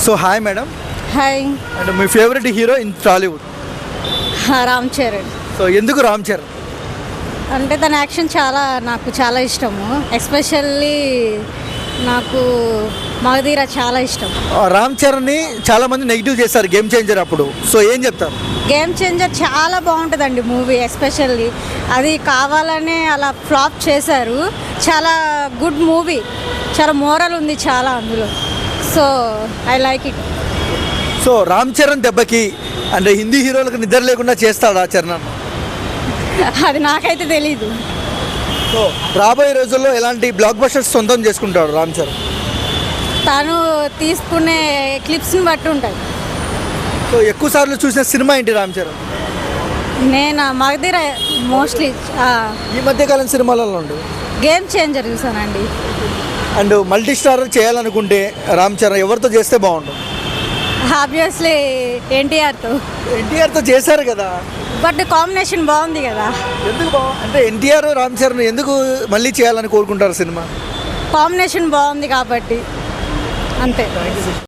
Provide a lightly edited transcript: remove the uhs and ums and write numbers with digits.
So hi madam, hi. And me favourite hero in Tollywood? Ram Charan. So ఎందుకు రామ్ చరణ్? అంటే తన action నాకు చాలా ఇష్టము. ఎస్పెషల్లీ నాకు మగధీర చాలా ఇష్టం. రామ్ చరణ్ని చాలామంది నెగిటివ్ చేస్తారు గేమ్ చేంజర్ అప్పుడు, సో ఏం చెప్తారు? గేమ్ చేంజర్ చాలా బాగుంటుందండి మూవీ. ఎస్పెషల్లీ అది కావాలనే అలా ఫ్లాప్ చేశారు. చాలా గుడ్ మూవీ, చాలా మోరల్ ఉంది చాలా అందులో. So I like it. So Ram Charan దెబ్బకి అంటే హిందీ హీరోలకు నిద్ర లేకుండా చేస్తాడా చరణ్ అన్న? అది నాకైతే తెలీదు. సో రాబోయే రోజుల్లో ఎలాంటి బ్లాక్ బస్టర్స్ సొంతం చేసుకుంటాడు రామ్ చరణ్? తను తీసుకునే క్లిప్స్ని బట్టి ఉంటుంది. సో ఎక్కువ సార్లు చూసిన సినిమా ఏంటి రామ్ చరణ్? నేను మగధీర మోస్ట్లీ ఈ మధ్యకాలం సినిమాలలో ఉండు గేమ్ చేంజర్ చూసానండి. అండ్ మల్టీ స్టార్ చేయాలనుకుంటే రామ్ చరణ్ ఎవరితో చేస్తే బాగుంటుంది? ఆబ్వియస్లీ ఎన్టీఆర్తో చేశారు కదా, బట్ కాంబినేషన్ బాగుంది కదా. ఎందుకు అంటే ఎన్టీఆర్ రామ్ చరణ్ ఎందుకు మళ్ళీ చేయాలని కోరుకుంటారు సినిమా? కాంబినేషన్ బాగుంది కాబట్టి అంతే.